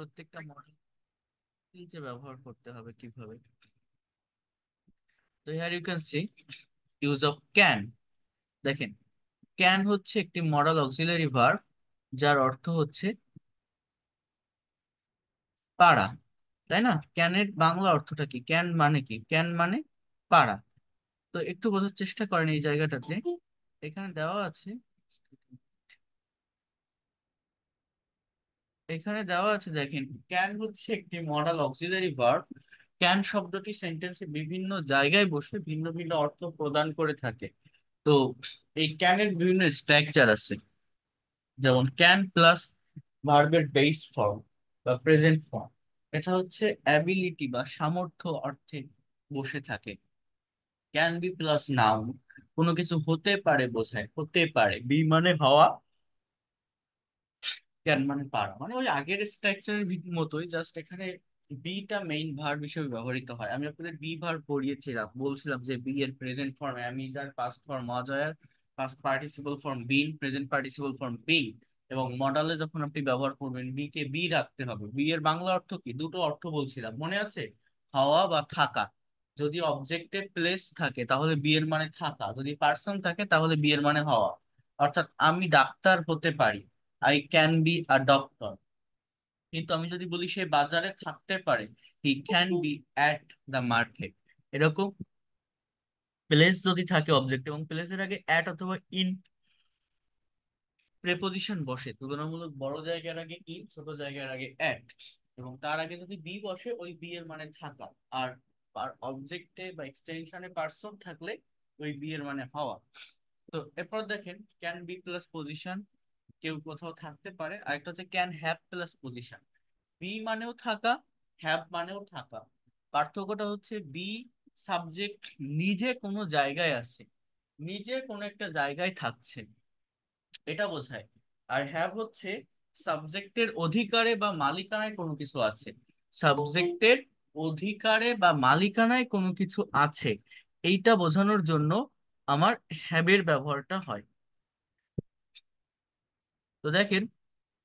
প্রত্যেকটা মডেল যে ব্যবহার করতে হবে কিভাবে। তো here you can see use of can. দেখেন, ক্যান হচ্ছে একটি মডাল অক্সিলারি ভার্ব, যার অর্থ হচ্ছে পারা। তাই না? ক্যানের বাংলা অর্থটা কি? ক্যান মানে কি? ক্যান মানে পারা। তো একটু বোঝার চেষ্টা করেন এই জায়গাটাতে। এখানে দেওয়া আছে, দেখেন, ক্যান হচ্ছে একটি মডাল অক্সিলারি ভার্ব। ক্যান শব্দটি সেন্টেন্সে বিভিন্ন জায়গায় বসে ভিন্ন ভিন্ন অর্থ প্রদান করে থাকে। তো এই ক্যানের বিভিন্ন স্ট্রাকচার আছে, যেমন ক্যান প্লাস ভার্বের বেস ফর্ম বা প্রেজেন্ট ফর্ম। এটা হচ্ছে অ্যাবিলিটি বা সামর্থ্য অর্থে বসে থাকে। ক্যান বি প্লাস নাউন, কোনো কিছু হতে পারে বোঝায়, হতে পারে। বি মানে হওয়া, ক্যান মানে পারা, মানে ওই আগের স্ট্রাকচারের মতোই, জাস্ট এখানে বিটা মেইন ভার্ব হিসেবে ব্যবহৃত হয়। আমি আপনাদের বি ভার্ব পড়িয়েছিলাম, বলছিলাম যে বি এর প্রেজেন্ট ফর্ম আমি, যার পাস্ট ফর্ম ওয়াজ, আর past participle form been, present participle form being. এবং মডালে যখন আপনি ব্যবহার করবেন, বি কে বি রাখতে হবে। বি এর বাংলা অর্থ কি? দুটো অর্থ বলছিলাম, মনে আছে? হওয়া বা থাকা। যদি অবজেক্টে প্লেস থাকে তাহলে বি এর মানে থাকা, যদি পার্সন থাকে তাহলে বি এর মানে হওয়া। অর্থাৎ আমি ডাক্তার হতে পারি, I can be a doctor. কিন্তু আমি যদি বলি সে বাজারে থাকতে পারে, he can B at the market. এরকম প্লেস যদি থাকে অবজেক্ট, এবং প্লেসের আগে অ্যাট অথবা ইন প্রেপোজিশন বসে, তুলনামূলক বড় জায়গার আগে ইন, ছোট জায়গার আগে অ্যাট, এবং তার আগে যদি বি বসে, ওই বি এর মানে থাকা। আর অবজেক্টে বা এক্সটেনশনে পার্সন থাকলে ওই বি এর মানে হওয়া। তো এরপর দেখেন, ক্যান বি প্লাস পজিশন, কেউ কোথাও থাকতে পারে। আর একটা হচ্ছে can have plus position. Be মানেও থাকা, হ্যাভ মানেও থাকা। পার্থক্যটা হচ্ছে বি সাবজেক্ট নিজে কোনো জায়গায় আছে, নিজে কোনো একটা জায়গায় থাকছে, এটা বোঝায়। আর হ্যাভ হচ্ছে সাবজেক্টের অধিকারে বা মালিকানায় কোনো কিছু আছে, সাবজেক্টের অধিকারে বা মালিকানায় কোনো কিছু আছে, এইটা বোঝানোর জন্য আমার হ্যাবের ব্যবহারটা হয়। তো দেখেন,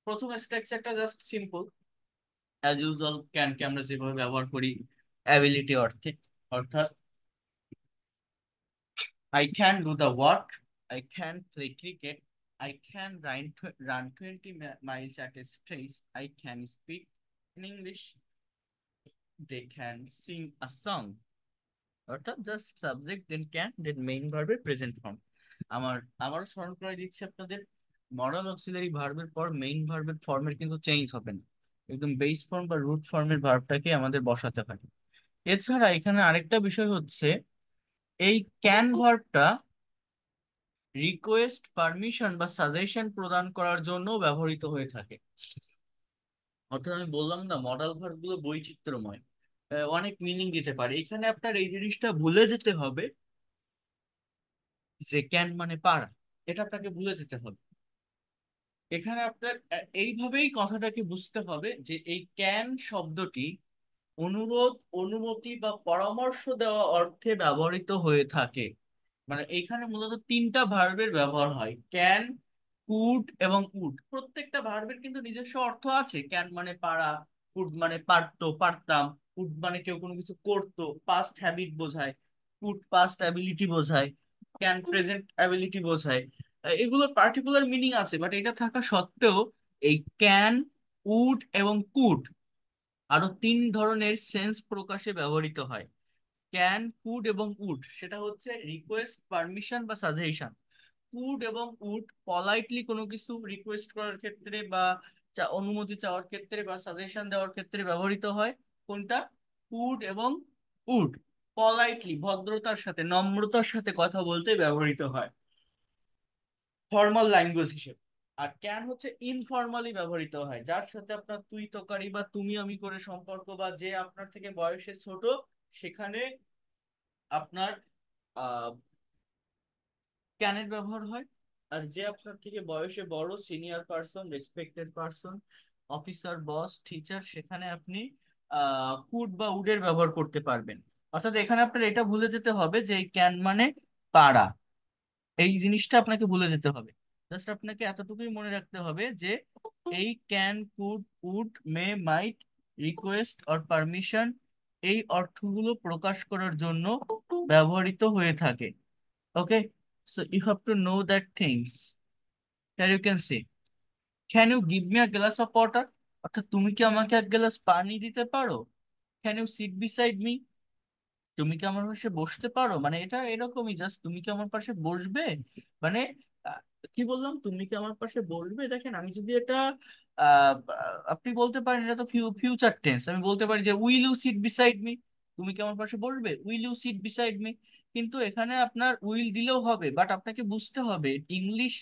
প্রথম স্ট্রাকচারটা জাস্ট সিম্পল। অ্যাজ ইউজুয়াল ক্যানকে আমরা যেভাবে ব্যবহার করি অ্যাবিলিটি অর্থে, অর্থাৎ I can do the work, I can play cricket, I can run 20 miles at a stretch, I can speak in English, they can sing a song. অর্থাৎ just subject then can then main ভার্বের present form. আমার আবারও স্মরণ করে দিচ্ছি আপনাদের, modal auxiliary ভার্বের পর মেইন ভার্বের ফর্মের কিন্তু চেঞ্জ হবে না, একদম বেস ফর্ম বা রুট ফর্মের ভার্বটাকে আমাদের বসাতে হয়। এছাড়া এখানে আরেকটা বিষয় হচ্ছে, এই ক্যান ভার্বটা রিকোয়েস্ট, পারমিশন বা সাজেশন প্রদান করার জন্য ব্যবহৃত হয়ে থাকে। অর্থাৎ আমি বললাম না, মডাল ভার্ব গুলো বৈচিত্র্যময়, অনেক মিনিং দিতে পারে। এখানে আপনার এই জিনিসটা ভুলে যেতে হবে যে ক্যান মানে পারা, এটা আপনাকে ভুলে যেতে হবে। এখানে আপনার এইভাবেই কথাটাকে বুঝতে হবে যে এই ক্যান শব্দটি অনুরোধ, অনুমতি বা পরামর্শ দেওয়া অর্থে ব্যবহৃত হয়ে থাকে। মানে এইখানে মূলত তিনটা ভার্বের ব্যবহার হয়, ক্যান, কুড এবং উড। প্রত্যেকটা ভার্বের কিন্তু নিজস্ব অর্থ আছে। ক্যান মানে পারা, কুড মানে পারতো, পারতাম, উড মানে কেউ কোনো কিছু করতো, পাস্ট হ্যাবিট বোঝায়, কুড পাস্ট অ্যাবিলিটি বোঝায়, ক্যান প্রেজেন্ট অ্যাবিলিটি বোঝায়। এগুলোর পার্টিকুলার মিনিং আছে, বাট এটা থাকা সত্ত্বেও এই ক্যান, উড এবং কুড আরো তিন ধরনের সেন্স প্রকাশে ব্যবহৃত হয়। ক্যান, কুড এবং উড, সেটা হচ্ছে রিকোয়েস্ট, পারমিশন বা সাজেশন। কুড এবং উড পলাইটলি কোনো কিছু রিকোয়েস্ট করার ক্ষেত্রে বা অনুমতি চাওয়ার ক্ষেত্রে বা সাজেশন দেওয়ার ক্ষেত্রে ব্যবহৃত হয়। কোনটা? কুড এবং উড পলাইটলি, ভদ্রতার সাথে, নম্রতার সাথে কথা বলতে ব্যবহৃত হয় ফর্মাল ল্যাঙ্গুয়েজ হিসেবে। আর ক্যান হচ্ছে ইনফর্মালি ব্যবহৃত হয়, যার সাথে আপনার তুই তোকারি বা তুমি আমি করে সম্পর্ক, বা যে আপনার থেকে বয়সে ছোট, সেখানে আপনার ক্যানের ব্যবহার হয়। আর যে আপনার থেকে বয়সে বড়, senior person, respected person, officer, boss, teacher, সেখানে আপনি কুড বা উডের ব্যবহার করতে পারবেন। অর্থাৎ এখানে আপনার এটা ভুলে যেতে হবে যে এই ক্যান মানে পারা, এই জিনিসটা আপনাকে ভুলে যেতে হবে। জাস্ট আপনাকে এতটুকুই মনে রাখতে হবে যে এই can, could, would, may, might, request or permission এই অর্থগুলো প্রকাশ করার জন্য ব্যবহৃত হয়ে থাকে। Okay, so you have to know that things. Here you can say, can you give me a glass of water, অর্থাৎ তুমি কি আমাকে এক গ্লাস পানি দিতে পারো। Can you sit beside me, তুমি কি আমার পাশে বসতে পারো, মানে এটা এরকমই, জাস্ট তুমি কি আমার পাশে বসবে, মানে আহ, কি বললাম, তুমি কি আমার পাশে বসবে। দেখেন আমি যদি এটা আপনি বলতে পারেন এটা তো ফিউচার টেন্স, আমি বলতে পারি যে will you sit beside me, তুমি কি আমার পাশে বসবে, will you sit beside me. কিন্তু এখানে আপনার উইল দিলেও হবে, বাট আপনাকে বুঝতে হবে ইংলিশ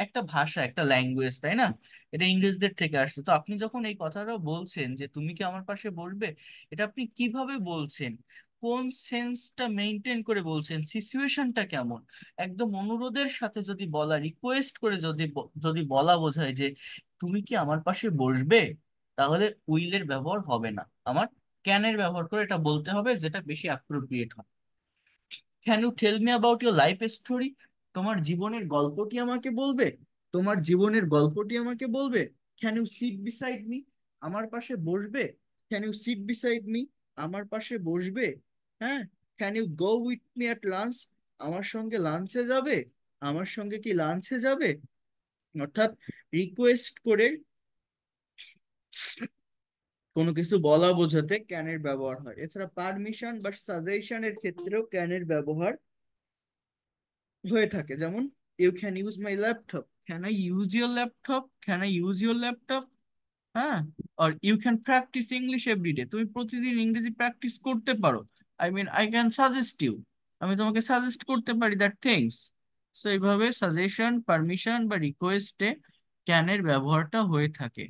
একটা ভাষা, একটা ল্যাঙ্গুয়েজ, তাই না, এটা ইংরেজদের থেকে আসছে। তো আপনি যখন এই কথাটা বলছেন যে তুমি কি আমার পাশে বসবে, এটা আপনি কিভাবে বলছেন, কোন সেন্সটা মেনটেন করে বলছেন, সিচুয়েশনটা কেমন। একদম অনুরোধের সাথে যদি বলা, রিকোয়েস্ট করে যদি বলা বোঝায় যে তুমি কি আমার পাশে বসবে, তাহলে উইলের ব্যবহার হবে না, আমার ক্যানের ব্যবহার করে এটা বলতে হবে, যেটা বেশি অ্যাপ্রোপ্রিয়েট হয়। Can you tell me about your life story, তোমার জীবনের গল্পটি আমাকে বলবে, তোমার জীবনের গল্পটি আমাকে বলবে। Can you sit beside me, আমার পাশে বসবে। Can you sit beside me, আমার পাশে বসবে। হ্যাঁ, can you go with me at lunch, আমার সঙ্গে লাঞ্চে যাবে, আমার সঙ্গে কি লাঞ্চে যাবে। অর্থাৎ রিকোয়েস্ট করে কোনো কিছু বলা বোঝাতে ক্যানের ব্যবহার হয়। এছাড়া পারমিশন বা সাজেশনের ক্ষেত্রেও ক্যানের ব্যবহার হয়ে থাকে। যেমন you can use my laptop, can I use your laptop, can I use your laptop. হ্যাঁ, আর you can practise English everyday, তুমি প্রতিদিন ইংরেজি প্র্যাকটিস করতে পারো। I mean I can suggest you, আমি তোমাকে সাজেস্ট করতে পারি দ্যাট থিংস। সো এইভাবে সাজেশন, পারমিশন বা রিকোয়েস্টে ক্যানের ব্যবহারটা হয়ে থাকে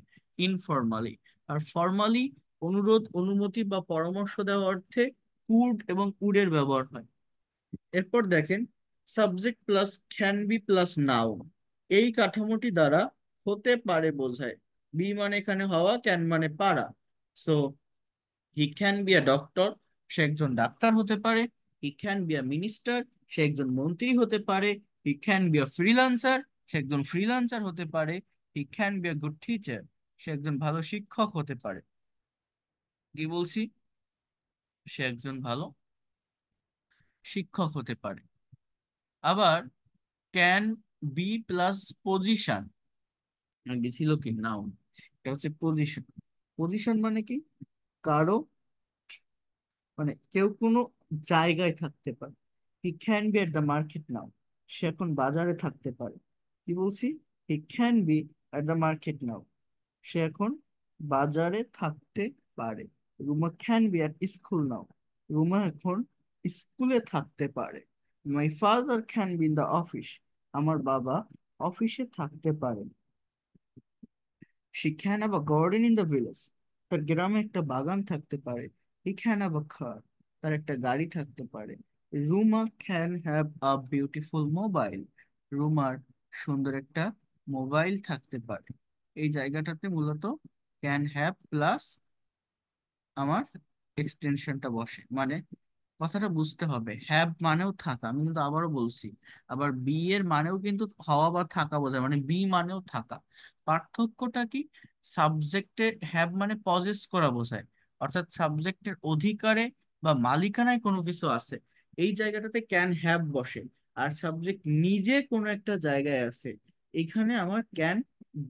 ইনফর্মালি। আর ফর্মালি অনুরোধ, অনুমতি বা পরামর্শ দেওয়ার অর্থে কুড এবং উডের ব্যবহার হয়। এরপর দেখেন, subject plus can be plus noun, এই কাঠামোটি দ্বারা হতে পারে বোঝায়। বি মানে এখানে হওয়া, ক্যান মানে পারা। So he can be a doctor, সে একজন ডাক্তার হতে পারে। He can be a minister, সে একজন মন্ত্রী হতে পারে। He can be a freelancer, সে একজন ফ্রিল্যান্সার হতে পারে। He can be a good teacher, সে একজন ভালো শিক্ষক হতে পারে। কি বলছি, সে একজন ভালো শিক্ষক হতে পারে। আবার ক্যান বি প্লাস পজিশন, আগে ছিল কি নাউন, এটা হচ্ছে পজিশন। পজিশন মানে কি, কারো, মানে কেউ কোনো জায়গায় থাকতে পারে। He can be at the market now, সে এখন বাজারে থাকতে পারে। কি বলছি, he can be at the market now, সে এখন বাজারে থাকতে পারে। Ruma can be at school now, Ruma এখন স্কুলে থাকতে পারে। My father can be in the office, আমার বাবা অফিসে থাকতে পারে। She can have a garden in the village, তার গ্রামে একটা বাগান থাকতে পারে। He can have a car, তার একটা গাড়ি থাকতে পারে। Ruma can have a beautiful mobile, রুমার সুন্দর একটা মোবাইল থাকতে পারে। এই জায়গাটাতে মূলত ক্যান হ্যাভ প্লাস আমার এক্সটেনশনটা বসে, মানে কথাটা বুঝতে হবে, হ্যাভ মানেও থাকা, আমি কিন্তু আবারও বলছি, আবার বি এর মানেও কিন্তু হওয়া বা থাকা বোঝায়, মানে বি মানেও থাকা। পার্থক্যটা কি, সাবজেক্টে হ্যাভ মানে পজেস করা বোঝায়, অর্থাৎ সাবজেক্টের অধিকারে বা মালিকানায় কোনো কিছু আছে, এই জায়গাটাতে ক্যান হ্যাভ বসে। আর সাবজেক্ট নিজে কোনো একটা জায়গায় আছে, এখানে আমার ক্যান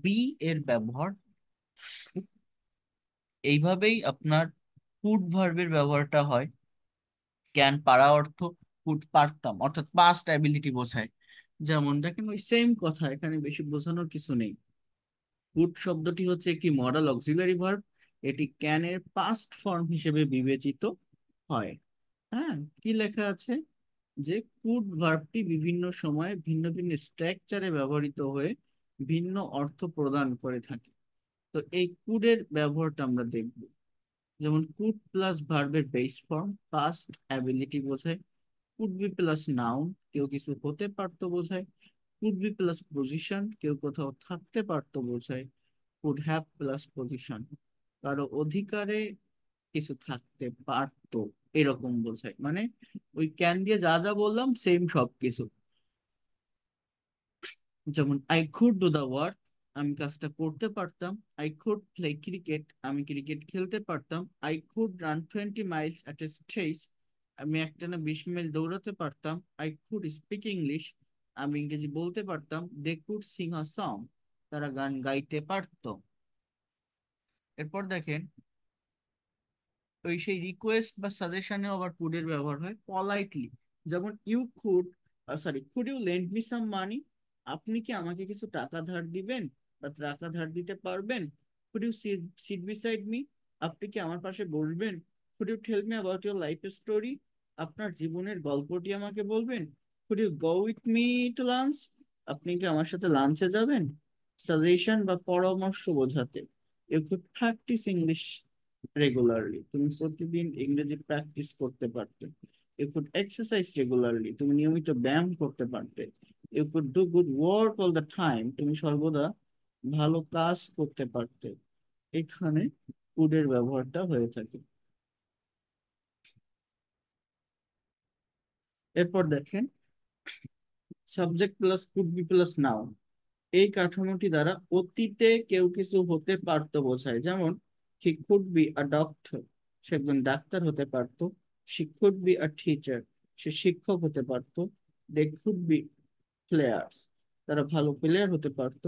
বি এর ব্যবহার। এইভাবেই আপনার কুড ভার্বের ব্যবহারটা হয়। ক্যান পারা অর্থ কুড পারতাম, অর্থাৎ পাস্ট অ্যাবিলিটি বোঝায়। যেমন দেখেন ওই সেম কথা, এখানে বেশি বোঝানোর কিছু নেই। কুড শব্দটি হচ্ছে একটি মডেল অক্সিলারি ভার্ব, এটি ক্যান এর পাস্ট ফর্ম হিসেবে বিবেচিত হয়। হ্যাঁ, কি লেখা আছে, যে কুড ভার্বটি বিভিন্ন সময়ে ভিন্ন ভিন্ন স্ট্রাকচারে ব্যবহৃত হয়ে ভিন্ন অর্থ প্রদান করে থাকে। তো এই কুডের ব্যবহারটা আমরা দেখব। যেমন কুড প্লাস ভার্বের বেস ফর্ম পাস্ট অ্যাবিলিটি বোঝায়। কুড বি প্লাস নাউন, কেউ কিছু হতে পারতো বোঝায়। কুড বি প্লাস পজিশন, কেউ কোথাও থাকতে পারতো বোঝায়। কুড হ্যাভ প্লাস পজিশন, কারো অধিকারে কিছু থাকতে পারতো, এরকম বোঝায়। মানে ওই ক্যান দিয়ে যা যা বললাম সেম সব কিছু। যেমন I could do the work, আমি কাজটা করতে পারতাম। আই কুড প্লে ক্রিকেট, আমি ক্রিকেট খেলতে পারতাম। I could run 20 miles at a stretch, আমি একটানা 20 মাইল দৌড়াতে পারতাম। আই কুড স্পিক ইংলিশ, আমি ইংরেজি বলতে পারতাম। They could sing a song, তারা গান গাইতে পারতো। এরপর দেখেন, ওই সেই রিকোয়েস্ট বা সাজেশনে আবার কুডের ব্যবহার হয় পলাইটলি। যেমন you could, could you lend me some money, আপনি কি আমাকে কিছু টাকা ধার দিবেন বা টাকা ধার দিতে পারবেন। Could you sit beside me, আপনি কি আমার পাশে বসবেন। Could you tell me about your life story, আপনার জীবনের গল্পটি আমাকে বলবেন। Could you go with me to lunch, আপনি কি আমার সাথে লাঞ্চে যাবেন। সাজেশন বা পরামর্শ বোঝাতে you could practise English regularly, তুমি প্রতিদিন ইংরেজি প্র্যাকটিস করতে পারতে। ইউ কুড এক্সারসাইজ রেগুলারলি, তুমি নিয়মিত ব্যায়াম করতে পারতে। You could do good work all the time, তুমি সর্বদা ভালো কাজ করতে পারতে। এখানে কুডের ব্যবহারটা হয়ে থাকে। এরপর দেখেন, subject plus could be plus noun, এই কাঠামোটি দ্বারা অতীতে কেউ কিছু হতে পারতো বোঝায়। যেমন he could be a doctor, সে একজন ডাক্তার হতে পারতো। She could be a teacher, সে শিক্ষক হতে পারতো। দে কুড বি প্লেয়ার্স, তারা ভালো প্লেয়ার হতে পারতো।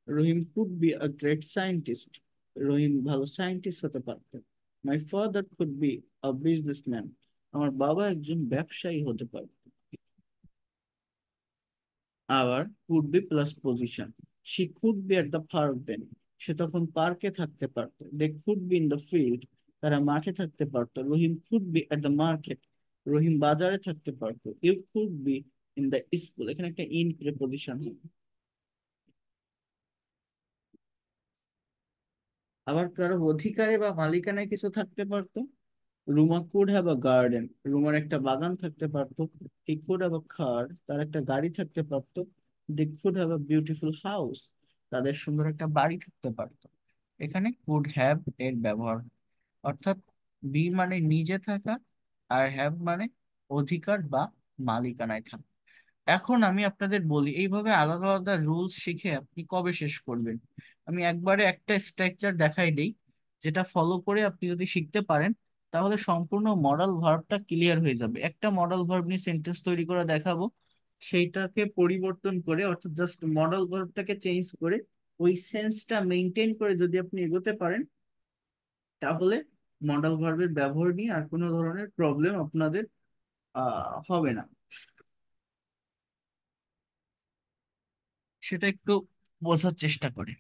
Rahim could be a great scientist, Rahim ভালো সায়েন্টিস্ট হতে পারতো। My father could be a businessman, আমার বাবা একজন ব্যবসায়ী হতে পারতো। আবার could be plus position, she could be at the park then, সে তখন পার্কে থাকতে পারতো। They could be in the field, তারা মাঠে থাকতে পারতো। Rahim could be at the market, Rahim বাজারে থাকতে পারতো। You could be in the school, এখানে একটা ইন প্রিপোজিশন। আবার কারো অধিকারে বা মালিকানায় কিছু থাকতে পারতো। Ruma could have a garden, রুমার একটা বাগান থাকতে পারতো। হি কুড হ্যাভ আ কার, তার একটা গাড়ি থাকতে পারতো। They could have a beautiful house, তাদের সুন্দর একটা বাড়ি থাকতে পারতো। এখানে কুড হ্যাভ এর ব্যবহার, অর্থাৎ বি মানে নিজে থাকা, আর হ্যাভ মানে অধিকার বা মালিকানায় থাকা। এখন আমি আপনাদের বলি, এইভাবে আলাদা আলাদা রুলস শিখে আপনি কবে শেষ করবেন। আমি একবারে একটা স্ট্রাকচার দেখাই দিই, যেটা ফলো করে আপনি যদি শিখতে পারেন, তাহলে সম্পূর্ণ মডাল ভার্বটা ক্লিয়ার হয়ে যাবে। একটা মডাল ভার্ব নিয়ে সেন্টেন্স তৈরি করে দেখাবো, সেইটাকে পরিবর্তন করে, অর্থাৎ জাস্ট মডাল ভার্বটাকে চেঞ্জ করে ওই সেন্সটা মেনটেন করে যদি আপনি এগোতে পারেন, তাহলে মডাল ভার্বের ব্যবহার নিয়ে আর কোনো ধরনের প্রবলেম আপনাদের হবে না। সেটা একটু বোঝার চেষ্টা করে।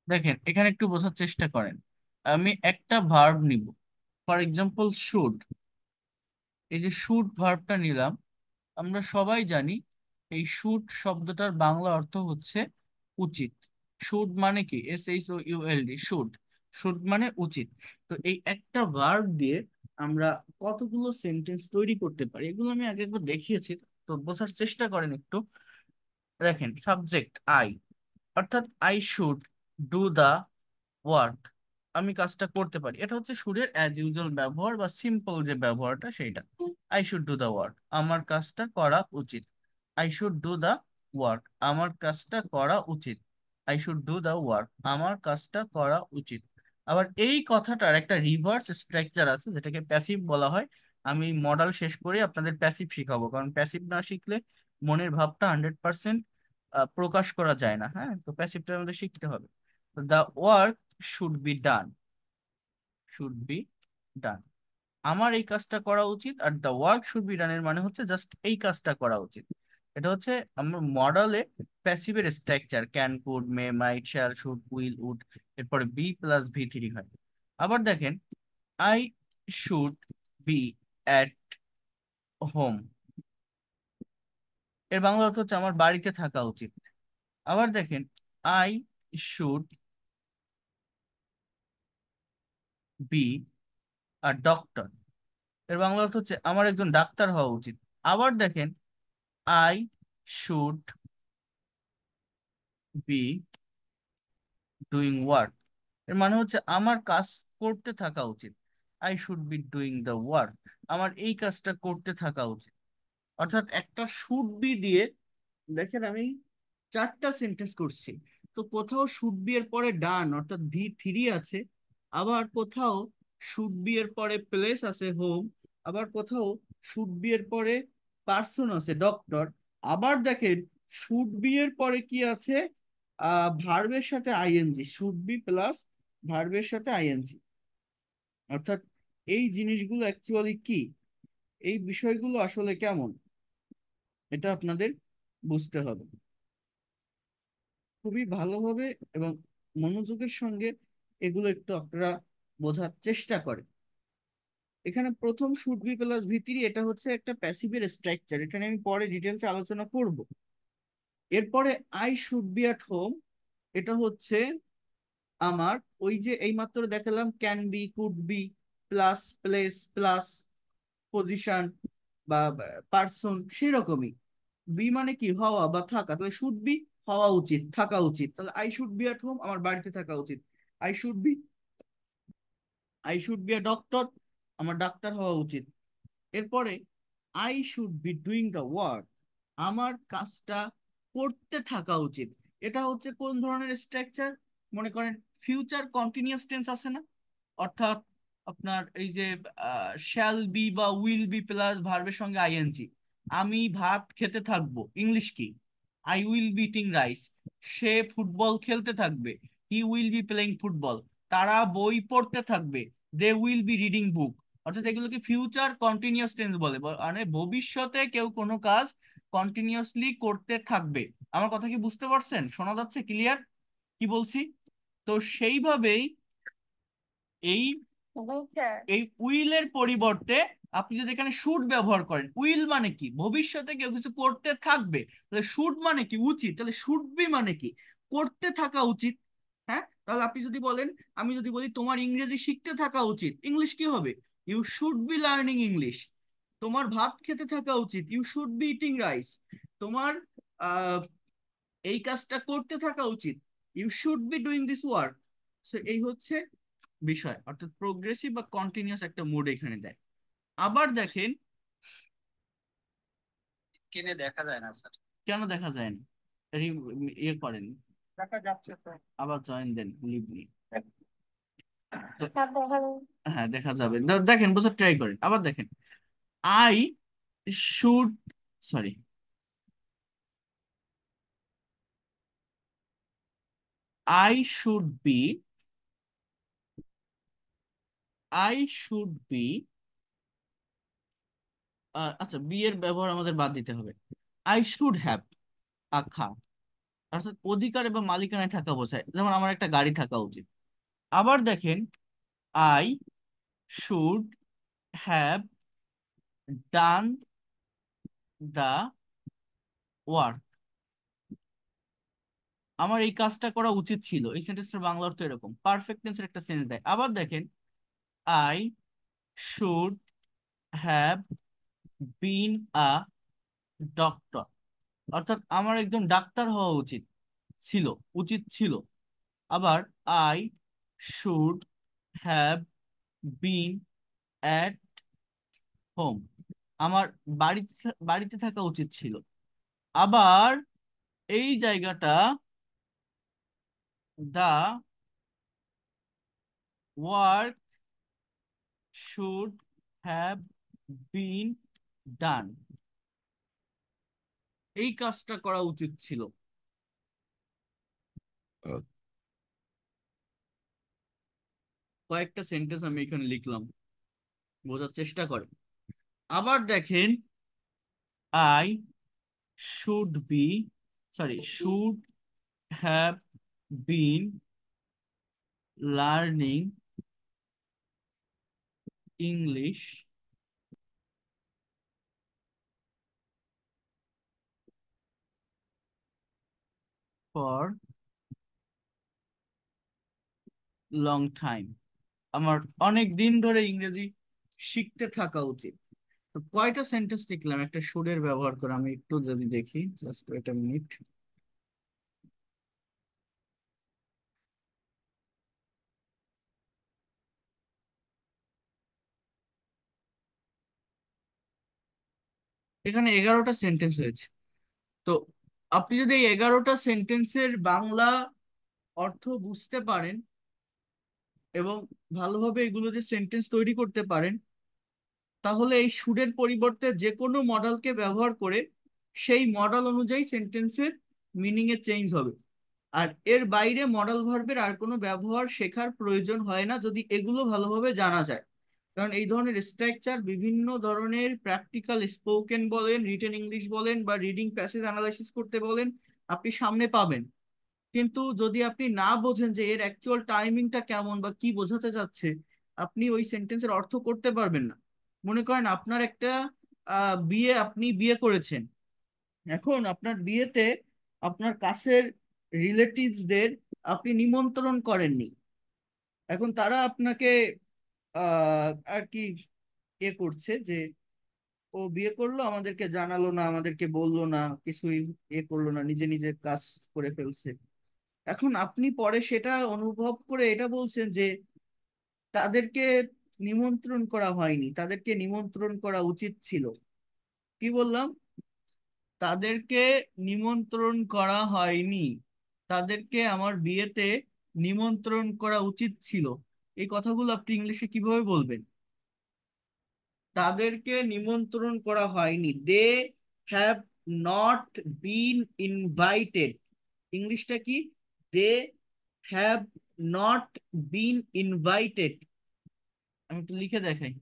দেখেন, এখানে একটু বোঝার চেষ্টা করেন। আমি একটা ভার্ব নিব, ফর এক্সাম্পল শুড। এই যে শুড ভার্বটা নিলাম, আমরা সবাই জানি এই শুড শব্দটার বাংলা অর্থ হচ্ছে উচিত। শুড মানে কি, SHOULD, শুড। শুড মানে উচিত। তো এই একটা ভার্ব দিয়ে আমরা কতগুলো সেন্টেন্স তৈরি করতে পারি, এগুলো আমি আগে একবার দেখিয়েছি। তো বোঝার চেষ্টা করেন একটু। দেখেন, সাবজেক্ট আই, অর্থাৎ I should do the work, আমি কাজটা করতে পারি। এটা হচ্ছে শুডের অ্যাজ ইউজুয়াল ব্যবহার বা সিম্পল যে ব্যবহারটা সেইটা। I should do the work, আমার কাজটা করা উচিত। I should do the work, আমার কাজটা করা উচিত। I should do the work, আমার কাজটা করা উচিত। আবার এই কথাটার একটা রিভার্স স্ট্রাকচার আছে, যেটাকে প্যাসিভ বলা হয়। আমি মডেল শেষ করে আপনাদের প্যাসিভ শিখাবো, কারণ প্যাসিভ না শিখলে মনের ভাবটা 100% প্রকাশ করা যায় না। হ্যাঁ, তো প্যাসিভটা আমাদের শিখতে হবে। The work should be done, should be ডান, আমার এই কাজটা করা উচিত। Are the work should be ডান এর মানে হচ্ছে জাস্ট এই কাজটা করা উচিত। এটা হচ্ছে আমার মডেলে প্যাসিভের structure. Can, could, may, might, shall, should, will, would, এরপরে বি প্লাস V3 হয়। আবার দেখেন, I should be at home, এর বাংলা অর্থ হচ্ছে আমার বাড়িতে থাকা উচিত। আবার দেখেন, I should B a doctor, এর বাংলা অর্থ হচ্ছে আমার একজন ডাক্তার হওয়া উচিত। আবার দেখেন, I should be doing work, এর মানে হচ্ছে আমার কাজ করতে থাকা উচিত। I should be doing the work, আমার এই কাজটা করতে থাকা উচিত। অর্থাৎ একটা শুড বি দিয়ে দেখেন আমি চারটা সেন্টেন্স করছি। তো কোথাও শুড বি এর পরে ডান অর্থাৎ ভি থ্রি আছে, আবার কোথাও শুড বি এর পরে প্লেস আছে হোম, আবার কোথাও শুড বি এর পরে পার্সন আছে ডক্টর, আবার দেখেন শুড বি এর পরে কি আছে, ভার্বের সাথে আইএনজি, শুড বি প্লাস ভার্বের সাথে আইএনজি। অর্থাৎ এই জিনিসগুলো অ্যাকচুয়ালি কি, এই বিষয়গুলো আসলে কেমন, এটা আপনাদের বুঝতে হবে খুবই ভালোভাবে এবং মনোযোগের সঙ্গে। এগুলো একটু আপনারা বোঝার চেষ্টা করেন। এখানে প্রথম শুড বি প্লাস ভি3 এটা হচ্ছে একটা প্যাসিভের স্ট্রাকচার, এখানে আমি পরে ডিটেলসে আলোচনা করব। এরপরে I should be at home, এটা হচ্ছে আমার ওই যে এইমাত্র দেখালাম can be could be plus place plus position বা পার্সন, সেরকমই। বি মানে কি হওয়া বা থাকা, তাহলে শুড বি হওয়া উচিত, থাকা উচিত, তাহলে I should be at home আমার বাড়িতে থাকা উচিত। I should B I should B a doctor, আমার ডাক্তার হওয়া উচিত। এরপরে I should be doing the work, আমার কাজটা করতে থাকা উচিত। এটা হচ্ছে কোন ধরনের স্ট্রাকচার, মনে করেন ফিউচার কন্টিনিউয়াস টেন্স আছে না, অর্থাৎ আপনার এই যে শ্যাল বি বা উইল বি প্লাস ভার্বের সঙ্গে আইএনজি। আমি ভাত খেতে থাকবো, ইংলিশ কি, I will be eating rice. সে ফুটবল খেলতে থাকবে, he will be playing football. তারা বই পড়তে থাকবে, they will be reading book. অর্থাৎ এগুলোকে ফিউচার কন্টিনিউয়াস টেন্স বলে, মানে ভবিষ্যতে কেউ কোনো কাজ কন্টিনিউয়াসলি করতে থাকবে। আমার কথা কি বুঝতে পারছেন, শোনা যাচ্ছে ক্লিয়ার কি বলছি? তো সেইভাবেই এই এই উইলের পরিবর্তে আপনি যদি এখানে শুড ব্যবহার করেন, উইল মানে কি ভবিষ্যতে কেউ কিছু করতে থাকবে, তাহলে শুড মানে কি উচিত, তাহলে শুড বি মানে কি করতে থাকা উচিত। হ্যাঁ, তাহলে আপনি যদি বলেন, আমি যদি বলি তোমার ইংরেজি শিখতে থাকা উচিত, ইংলিশ কি হবে, you should be learning English. তোমার ভাত খেতে থাকা উচিত, you should be eating rice. তোমার আহ এই কাজটা করতে থাকা উচিত, you should be doing this work. So এই হচ্ছে বিষয়, অর্থাৎ প্রোগ্রেসিভ বা কন্টিনিউয়াস একটা মুড এখানে দেয়। আবার দেখেন, স্ক্রিনে দেখা যায় না স্যার। কেন দেখা যায় না, ইয়ে করেন, দেখা যাচ্ছে তো। আবার জয়েন দেন লিভ মি। তো স্যার দেখা যায়। হ্যাঁ দেখা যাবে, দেখেন বোঝার ট্রাই করেন। আবার দেখেন I should, sorry, I should B, I should B, আচ্ছা বি এর ব্যবহার আমাদের বাদ দিতে হবে। আই শুড হ্যাভ আ কার, অর্থাৎ অধিকার এবং মালিকানায় থাকা বোঝায়, যেমন আমার একটা গাড়ি থাকা উচিত। আবার দেখেন I should have done the work, আমার এই কাজটা করা উচিত ছিল। এই সেন্টেন্সটার বাংলা অর্থ এরকম, পারফেক্ট টেন্সের একটা সেন্স দেয়। আবার দেখেন I should have been a doctor, অর্থাৎ আমার একজন ডাক্তার হওয়া উচিত ছিল, উচিত ছিল। আবার I should have been at home, আমার বাড়িতে থাকা উচিত ছিল। আবার এই জায়গাটা the work should have been done, এই কাজটা করা উচিত ছিল। কয়েকটা সেন্টেন্স আমি এখানে লিখলাম, বোঝার চেষ্টা করেন। আবার দেখেন I should B, sorry, should have been learning English for long time, আমার অনেক দিন ধরে ইংরেজি শিখতে থাকা উচিত। তো কয়টা সেন্টেন্স লিখলাম একটা শুডের ব্যবহার করে, আমি একটু যদি দেখি, জাস্ট ওয়েট আ মিনিট। এখানে 11টা সেন্টেন্স হয়েছে। তো আপনি যদি এই 11টা সেন্টেন্সের বাংলা অর্থ বুঝতে পারেন এবং ভালোভাবে এগুলো যে সেন্টেন্স তৈরি করতে পারেন, তাহলে এই শুডের পরিবর্তে যে কোনো মডেলকে ব্যবহার করে সেই মডেল অনুযায়ী সেন্টেন্সের মিনিং এর চেঞ্জ হবে। আর এর বাইরে মডেল ভার্বের আর কোনো ব্যবহার শেখার প্রয়োজন হয় না যদি এগুলো ভালোভাবে জানা যায়। কারণ এই ধরনের স্ট্রাকচার বিভিন্ন ধরনের প্র্যাকটিক্যাল স্পোকেন বলেন, রিটেন ইংলিশ বলেন, বা রিডিং প্যাসেজ অ্যানালাইসিস করতে বলেন, আপনি সামনে পাবেন। কিন্তু যদি আপনি না বোঝেন যে এর অ্যাকচুয়াল টাইমিংটা কেমন বা কি বোঝাতে চাচ্ছে, আপনি ওই সেন্টেন্সের অর্থ করতে পারবেন না। মনে করেন আপনার একটা আপনি বিয়ে করেছেন। এখন আপনার বিয়েতে আপনার কাছের রিলেটিভসদের আপনি নিমন্ত্রণ করেননি। এখন তারা আপনাকে আর কি করছে যে ও বিয়ে করলো, আমাদেরকে জানালো না, আমাদেরকে বললো না, কিছুই করলো না, নিজে নিজে কাজ করে ফেলছে। এখন আপনি পরে সেটা অনুভব করে এটা বলছেন যে তাদেরকে নিমন্ত্রণ করা হয়নি, তাদেরকে নিমন্ত্রণ করা উচিত ছিল। কি বললাম? তাদেরকে নিমন্ত্রণ করা হয়নি, তাদেরকে আমার বিয়েতে নিমন্ত্রণ করা উচিত ছিল। এই কথাগুলো আপনি ইংলিশে কিভাবে বলবেন? তাদেরকে নিমন্ত্রণ করা হয়নি, they have not been invited. ইংলিশটা কি? They have not been invited. আমি একটু লিখে দেখাই।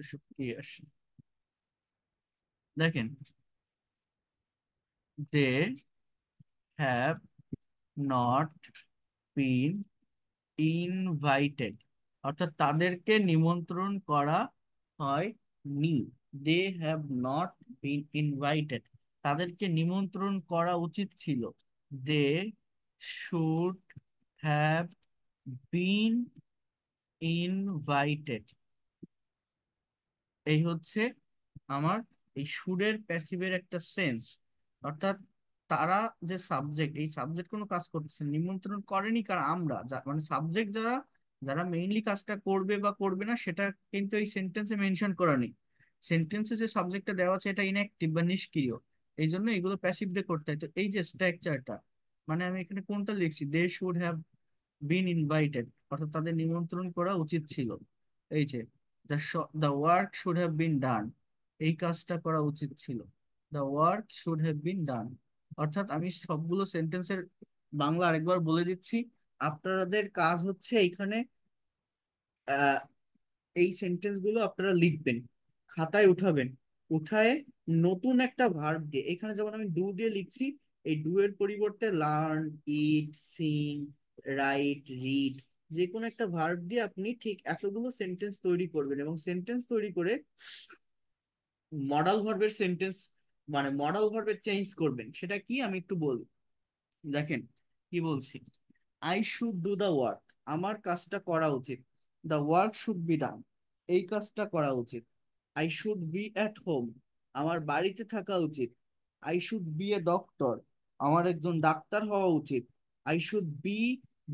এসব কি আসে, দেখেন, they have not been invited, অর্থাৎ তাদেরকে নিমন্ত্রণ করা হয়নি। They have not been invited, তাদেরকে নিমন্ত্রণ করা উচিত ছিল। They should have been invited. এই হচ্ছে আমার এই সুরের প্যাসিভের একটা সেন্স। অর্থাৎ তারা যে সাবজেক্ট, এই সাবজেক্ট কোনো কাজ করতেছে, নিমন্ত্রণ করেনি, কারণ আমরা মানে সাবজেক্ট যারা যারা মেইনলি কাজটা করবে বা করবে না সেটা কিন্তু এই সেন্টেন্সে মেনশন করা নেই। সেন্টেন্সে যে সাবজেক্টটা দেওয়া আছে এটা ইনঅ্যাক্টিভ বা নিষ্ক্রিয়, এই জন্য এগুলো প্যাসিভ দিয়ে করতে হয়। তো এই যে স্ট্রাকচারটা, মানে আমি এখানে কোনটা লিখছি, they should have been invited, অর্থাৎ তাদের নিমন্ত্রণ করা উচিত ছিল। এই যে the work should have been done, এই কাজটা করা উচিত ছিল। The work should have been done. অর্থাৎ আমি সবগুলো সেন্টেন্সের বাংলা আরেকবার বলে দিচ্ছি। আপনাদের কাজ হচ্ছে এইখানে আহ, এই সেন্টেন্স গুলো আপনারা লিখবেন, খাতায় উঠাবেন, উঠায় নতুন একটা ভার্ব দিয়ে, এখানে যেমন আমি ডু দিয়ে লিখছি, এই ডু এর পরিবর্তে লার্ন, ইট, সিং, রাইট, রিড, যে কোনো একটা ভার্ব দিয়ে আপনি ঠিক এতগুলো সেন্টেন্স তৈরি করবেন এবং সেন্টেন্স তৈরি করে মডাল ভার্বের সেন্টেন্স মানে মডাল ভার্বের চেঞ্জ করবেন। সেটা কি আমি একটু বলি, দেখেন কি বলছি। I should do the work, আমার কাজটা করা উচিত। The work should be done, এই কাজটা করা উচিত। I should be at home, আমার বাড়িতে থাকা উচিত। I should be a doctor, আমার একজন ডাক্তার হওয়া উচিত। I should be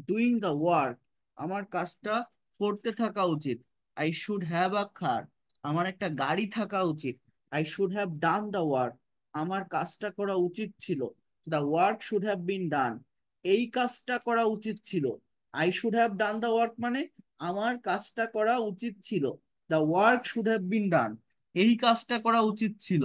doing the work, আমার কাজটা করতে থাকা উচিত। I should have a car, আমার একটা গাড়ি থাকা উচিত। I should have done the work, আমার কাজটা করা উচিত ছিল। The work should have been done, এই কাজটা করা উচিত ছিল। I should have done the work মানে আমার কাজটা করা উচিত ছিল। The work should have been done, এই কাজটা করা উচিত ছিল।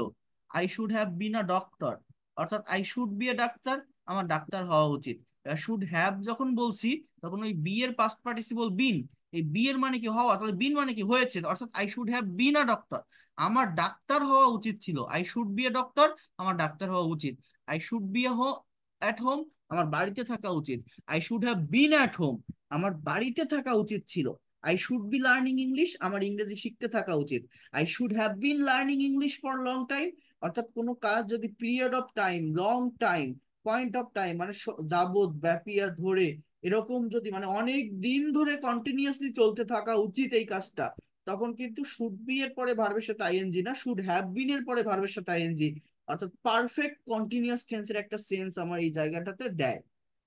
I should have been a doctor, অর্থাৎ আই শুড বি এ ডাক্তার, আমার ডাক্তার হওয়া উচিত। শুড হ্যাভ যখন বলছি তখন ওই বি এর পাস্ট পার্টিসিপল বিন, এই বি এর মানে কি হওয়া, তাহলে বিন মানে কি হয়েছে, অর্থাৎ I should have been a doctor, আমার ডাক্তার হওয়া উচিত ছিল। I should be a doctor, আমার ডাক্তার হওয়া উচিত। I should be A at home, আমার বাড়িতে থাকা উচিত। I should have been at home, আমার বাড়িতে থাকা উচিত ছিল। I should be learning English, আমার ইংরেজি শিখতে থাকা উচিত। I should have been learning English for long time, অর্থাৎ কোনো কাজ যদি period of time, long time, point of time মানে যাবত, ব্যাপী আর ধরে, এরকম যদি মানে অনেক দিন ধরে কন্টিনিউয়াসলি চলতে থাকা উচিত এই কাজটা, তখন কিন্তু শুড বি এর পরে ভার্বের সাথে আইএনজি না, শুড হ্যাভ বিন এর পরে ভার্বের সাথে আইএনজি, অর্থাৎ পারফেক্ট কন্টিনিউয়াস টেন্সের একটা সেন্স আমার এই জায়গাটাতে দেয়।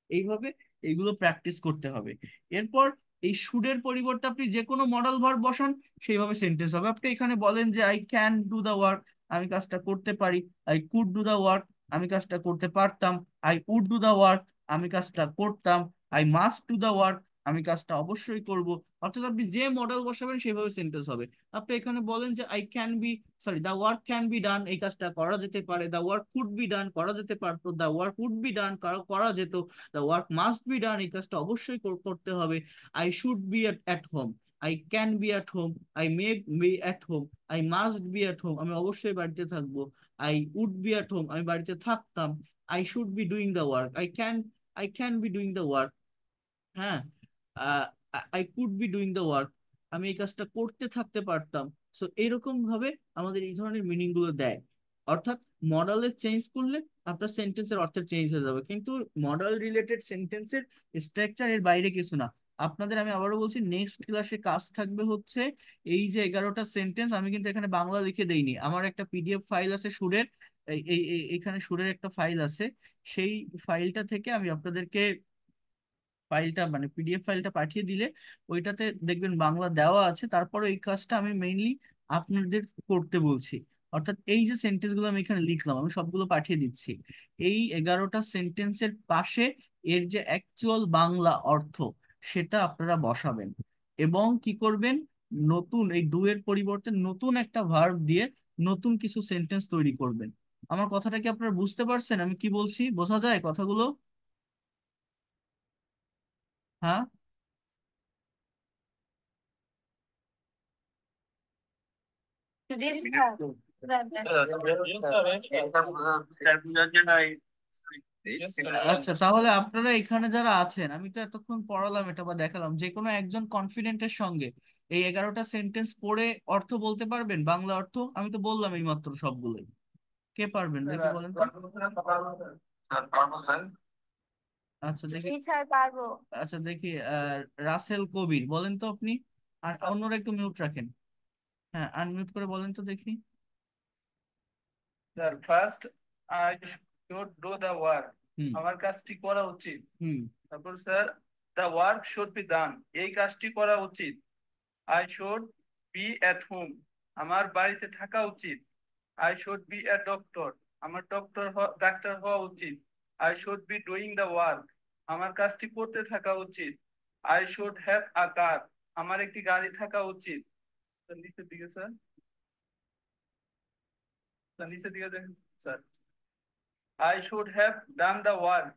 এইভাবে এগুলো প্র্যাকটিস করতে হবে। এরপর এই শুডের পরিবর্তে আপনি যে কোনো মডাল ভার্ব বসান, সেইভাবে সেন্টেন্স হবে। আপনি এখানে বলেন যে I can do the work, আমি কাজটা করতে পারি। I could do the work, আমি কাজটা করতে পারতাম। I would do the work, আমি কাজটা করতাম। I must do the work, আমি কাজটা অবশ্যই করব। অর্থাৎ আপনি যে মডেল বসাবেন সেইভাবে সেন্টেন্স হবে। আপনি এখানে বলেন যে I can be, sorry, the work can be done, এই কাজটা করা যেতে পারে। The work could be done, করা যেতে পারতো। The work would be done, করা যেত। The work must be done, এই কাজটা অবশ্যই করতে হবে। I should be at home, I can be at home, I may be at home, I must be at home, আমি অবশ্যই বাড়িতে থাকবো। I would B at home, আমি বাড়িতে থাকতাম। I should be doing the work, I can be doing the work. হ্যাঁ, I could be doing the work, আমি এই কাজটা করতে থাকতে পারতাম। সো এইরকম ভাবে আমাদের এই ধরনের মিনিং গুলো দেয়। অর্থাৎ মডালে চেঞ্জ করলে আপনার সেন্টেন্সের অর্থের চেঞ্জ হয়ে যাবে, কিন্তু মডাল রিলেটেড সেন্টেন্সের স্ট্রাকচার এর বাইরে কিছু না। আপনাদের আমি আবারও বলছি, নেক্সট ক্লাসে কাজ থাকবে হচ্ছে এই যে 11টা সেন্টেন্স। আমি কিন্তু এখানে বাংলা লিখে দেইনি, আমার একটা পিডিএফ ফাইল আছে সুরের। এখানে সুরের একটা ফাইল আছে। সেই ফাইলটা থেকে আমি আপনাদেরকে ফাইলটা, মানে পিডিএফ ফাইলটা পাঠিয়ে দিলে ওইটাতে দেখবেন বাংলা দেওয়া আছে। তারপরে এই কাজটা আমি মেইনলি আপনাদের করতে বলছি। অর্থাৎ এই যে সেন্টেন্স গুলো আমি এখানে লিখলাম, আমি সবগুলো পাঠিয়ে দিচ্ছি। এই 11টা সেন্টেন্সের পাশে এর যে অ্যাকচুয়াল বাংলা অর্থ সেটা আপনারা বসাবেন। এবং কি করবেন, নতুন এই ডু এর পরিবর্তে নতুন একটা ভার্ব দিয়ে নতুন কিছু সেন্টেন্স তৈরি করবেন। আমার কথাটা কি আপনারা বুঝতে পারছেন? আমি কি বলছি, বোঝা যায় কথাগুলো? হ্যাঁ। জি স্যার। স্যার বুঝার জন্য আচ্ছা, তাহলে আপনারা এখানে যারা আছেন, আমি তো এতক্ষণ পড়ালাম এটা বা দেখালাম, যে কোনো একজন কনফিডেন্টের সঙ্গে এই 11টা সেন্টেন্স পড়ে অর্থ বলতে পারবেন, বাংলা অর্থ? আমি তো বললাম এই মাত্র সবগুলোই। কে পারবেন দেখি বলেন তো। আচ্ছা দেখি। জি স্যার পারবো। আচ্ছা দেখি, রাসেল কবির বলেন তো আপনি। আর অন্যরা একটু মিউট রাখেন। হ্যাঁ, আনমিউট করে বলেন তো দেখি। Sir first I should do the work, hmm. আমার কাজটি করা উচিত। হুম। তারপর sir the work should be done, এই কাজটি করা উচিত। I should be at home, আমার বাড়িতে থাকা উচিত। I should be a doctor, আমার ডাক্তার হওয়া উচিত। I should be doing the work, আমার কাজটি করতে থাকা উচিত। I should have a car, আমার একটি গাড়ি থাকা উচিত। স্যার নিচের দিকে স্যার, স্যার নিচের দিকে দেখেন sir. I should have done the work,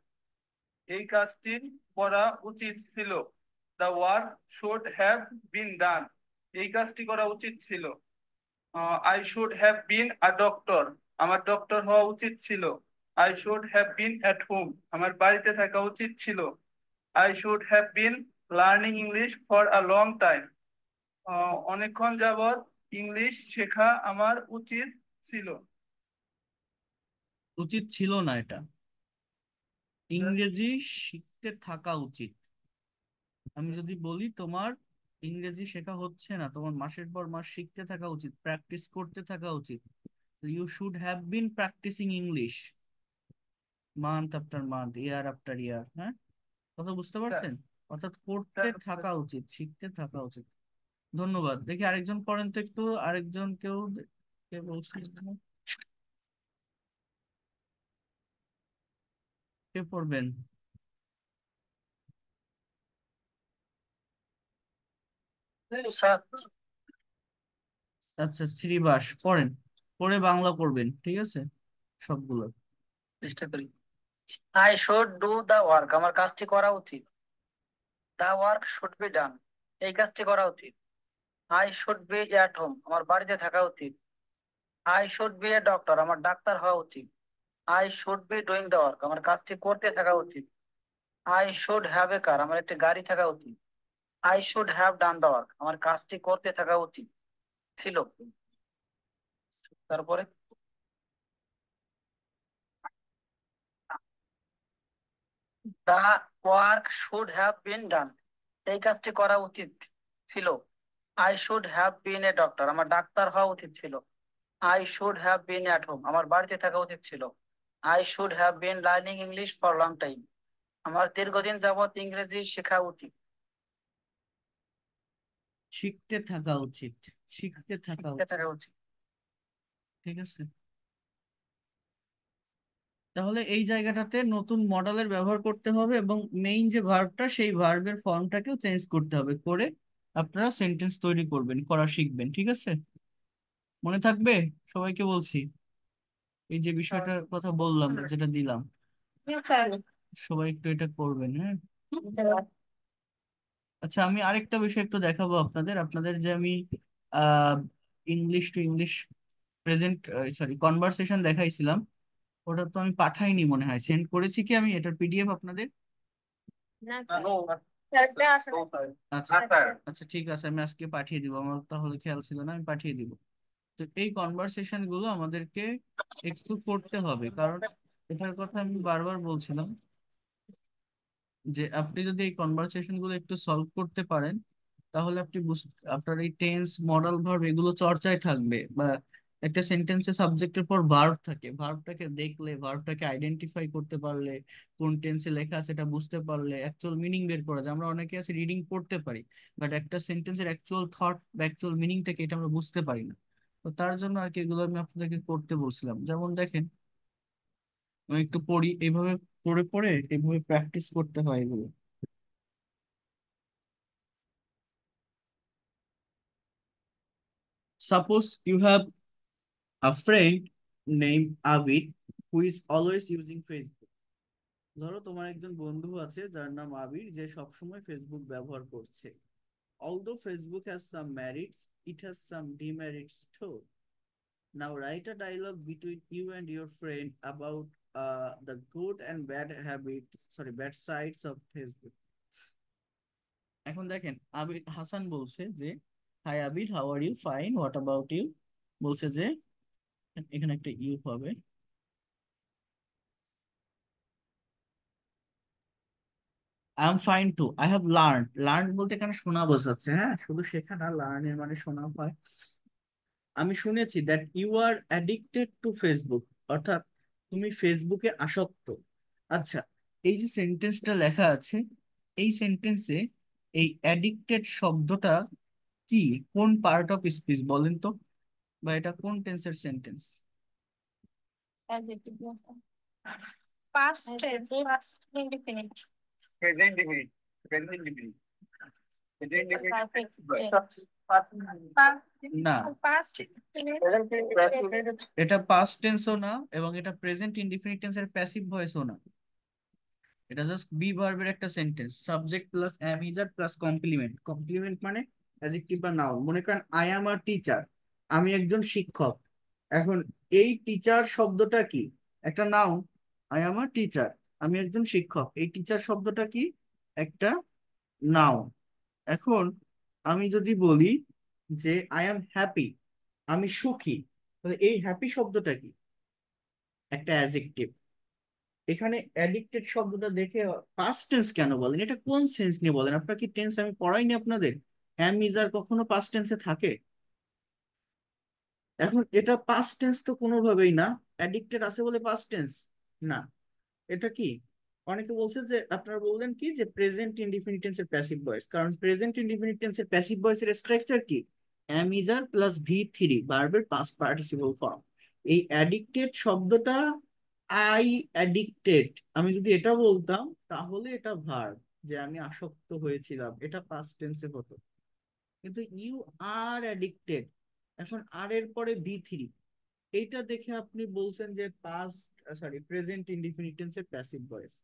এই কাজটি করা উচিত ছিল। The work should have been done, এই কাজটি করা উচিত ছিল। I should have been a doctor, আমার ডক্টর হওয়া উচিত ছিল। I should have been at home, আমার বাড়িতে থাকা উচিত ছিল। I should have been learning English for a long time, অনেকক্ষণ যাবত ইংলিশ শেখা আমার উচিত ছিল। উচিত ছিল না, এটা ইংরেজি শিখতে থাকা উচিত। আমি যদি বলি তোমার ইংরেজি শেখা হচ্ছে না, তোমার মাসের পর মাস শিখতে থাকা উচিত, প্র্যাকটিস করতে থাকা উচিত। You should have been practising English month after month, year after year. হ্যাঁ, কথা বুঝতে স্যার পারছেন? অর্থাৎ করতে স্যার থাকা উচিত, শিখতে থাকা উচিত। ধন্যবাদ। দেখি আরেকজন পড়েন তো একটু, আরেকজন কেউ কে বলছিল যেন? কে পড়বেন? স্যার আচ্ছা, শ্রীবাস পড়েন। পড়ে বাংলা করবেন, ঠিক আছে, সবগুলো। চেষ্টা করি। I should do the work, আমার কাজটি করা উচিত। The work should be done, এই কাজটি করা উচিত। I should be at home, আমার বাড়িতে থাকা উচিত। I should be a doctor, আমার ডাক্তার হওয়া উচিত। I should be doing the work, আমার কাজটি করতে থাকা উচিত। I should have a car, আমার একটি গাড়ি থাকা উচিত। I should have done the work, আমার কাজটি করতে থাকা উচিত ছিল। তারপরে the work should have been done, এই কাজটি করা উচিত ছিল। I should have been a doctor, আমার ডাক্তার হওয়া উচিত ছিল। I should have been at home, আমার বাড়িতে থাকা উচিত ছিল। I should have been learning English for long time, আমার দীর্ঘদিন যাবত ইংরেজি শেখা উচিত। শিখতে থাকা উচিত, শিখতে থাকা উচিত। ঠিক আছে, তাহলে এই জায়গাটাতে নতুন মডেলের ব্যবহার করতে হবে এবং মেইন যে ভার্বটা সেই ভার্বের ফর্মটাকেও চেঞ্জ করতে হবে, করে আপনারা সেন্টেন্স তৈরি করবেন, করা শিখবেন। ঠিক আছে, মনে থাকবে? সবাইকে বলছি, এই যে বিষয়টার কথা বললাম, যেটা দিলাম, সবাই একটু এটা করবেন, হ্যাঁ? আচ্ছা, আমি আরেকটা বিষয় একটু দেখাবো আপনাদের, আপনাদের যে আমি ah English to English present, sorry conversation দেখাইছিলাম, ওটা তো আমি পাঠাইনি মনে হয়, সেন্ড করেছি কি আমি এটার পিডিএফ আপনাদের? আচ্ছা, আচ্ছা ঠিক আছে, আমি আজকে পাঠিয়ে দিব, আমার তাহলে খেয়াল ছিল না, আমি পাঠিয়ে দিব। তো এই কনভারসেশন গুলো আমাদেরকে একটু করতে হবে, কারণ এটার কথা আমি বারবার বলছিলাম যে আপনি যদি এই কনভারসেশন গুলো একটু সলভ করতে পারেন, তাহলে আপনি আপনার এই টেন্স, মডাল ভার্ব এগুলো চর্চায় থাকবে। বা একটা সেন্টেন্সে সাবজেক্টের পর ভার্ব থাকে, ভার্বটাকে দেখলে, ভার্বটাকে আইডেন্টিফাই করতে পারলে, কোন টেন্সে লেখা আছে এটা বুঝতে পারলে অ্যাকচুয়াল মিনিং বের করা যায়। আমরা অনেকে আছে রিডিং পড়তে পারি, বাট একটা সেন্টেন্সের অ্যাকচুয়াল থট বা অ্যাকচুয়াল মিনিংটাকে এটা আমরা বুঝতে পারি না। তো তার জন্য আর কি এগুলো আমি আপনাদেরকে করতে বলছিলাম। যেমন দেখেন, আমি একটু পড়ি, এইভাবে পড়ে পড়ে এইভাবে প্র্যাকটিস করতে হয় এগুলো। Suppose you have a friend named Avid who is always using Facebook. ধরো তোমার একজন বন্ধু আছে যার নাম আবির, যে সবসময় ফেসবুক ব্যবহার করছে। Although Facebook has some merits, it has some demerits too. Now write a dialogue between you and your friend about the good and bad habits, sorry, bad sides of Facebook. এখন দেখেন, আবির হাসান বলছে যে, hi Abir, how are you? Fine, what about you? বলছে যে, এখানে একটা you হবে, I am fine too, I have learn. Learn বলতে এখানে শোনা বোঝাচ্ছে, হ্যাঁ, শুধু শেখা না, লার্ন এর মানে শোনা হয়। আমি শুনেছি that you are addicted to Facebook, অর্থাৎ তুমি ফেসবুকে আসক্ত। আচ্ছা, এই যে সেন্টেন্সটা লেখা আছে, এই সেন্টেন্সে এই অ্যাডিক্টেড শব্দটা কি, কোন পার্ট অফ স্পিচ বলেন তো? বা এটা কোন টেন্সের sentence? Past tense, past indefinite. Present indefinite. Present indefinite. Present indefinite. না, Past indefinite. এটা পাস্ট টেন্সও না এবং এটা প্রেজেন্ট ইনডিফিনিট টেন্সের প্যাসিভ ভয়েসও না। এটা জাস্ট বি ভার্বের একটা sentence, subject plus am is are plus complement. Complement মানে অ্যাডজেক্টিভ বা নাউন। মনে করেন আই অ্যাম আ টিচার, আমি একজন শিক্ষক। এখন এই টিচার শব্দটা কি? একটা noun. I am a teacher, আমি একজন শিক্ষক, এই টিচার শব্দটা কি? একটা নাউন। এখন আমি যদি বলি যে আই অ্যাম হ্যাপি, আমি সুখী, তাহলে এই হ্যাপি শব্দটা কি? একটা অ্যাডজেক্টিভ। এখানে অ্যাডিক্টেড শব্দটা দেখে পাস্ট টেন্স কেন বলেন? এটা কোন সেন্স নিয়ে বলেন? আপনার কি টেন্স আমি পড়াইনি আপনাদের? অ্যাম ইজ আর কখনো পাস্ট টেন্সে থাকে? এখন এটা পাস্ট টেন্স তো কোনোভাবেই না। অ্যাডিক্টেড আছে বলে পাস্ট টেন্স না। এটা কি? অনেকে বলছে যে, আপনারা বললেন কি যে প্রেজেন্ট ইনডিফিনিট টেন্সের প্যাসিভ ভয়েস, কারণ প্রেজেন্ট ইনডিফিনিট টেন্সের প্যাসিভ ভয়েসের স্ট্রাকচার কি? Am is are plus V three, ভার্বের পাস্ট পার্টিসিপল ফর্ম। এই অ্যাডিক্টেড শব্দটা, আই অ্যাডিক্টেড, আমি যদি এটা বলতাম তাহলে এটা ভার্ব, যে আমি আসক্ত হয়েছিলাম, এটা পাস্ট টেন্সে হতো। কিন্তু ইউ আর অ্যাডিক্টেড, এখন আর এর পরে বি থ্রি, এইটা দেখে আপনি বলছেন যে পাস্ট, সরি, প্রেজেন্ট ইনডিফিনিট টেন্সের প্যাসিভ ভয়েস।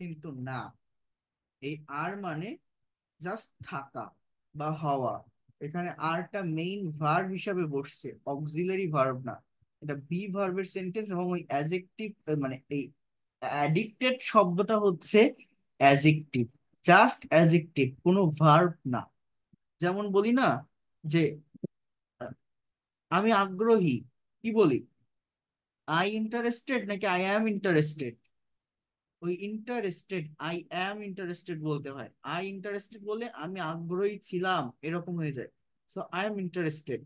কিন্তু না, এই আর মানে জাস্ট থাকা বা হওয়া। এখানে আরটা মেইন ভার্ব হিসাবে বসছে, অক্সিলারি ভার্ব না। এটা বি ভার্বের সেন্টেন্স এবং ওই অ্যাডজেক্টিভ, মানে এই অ্যাডিক্টেড শব্দটা হচ্ছে অ্যাডজেক্টিভ, জাস্ট অ্যাডজেক্টিভ, কোনো ভার্ব না। যেমন বলি না যে আহ, আমি আগ্রহী, কি বলি? আই ইন্টারেস্টেড নাকি আই অ্যাম ইন্টারেস্টেড? ওই ইন্টারেস্টেড, আই অ্যাম ইন্টারেস্টেড বলতে হয়। আই ইন্টারেস্টেড বলে আমি আগ্রহী ছিলাম এরকম হয়ে যায়। So I am interested.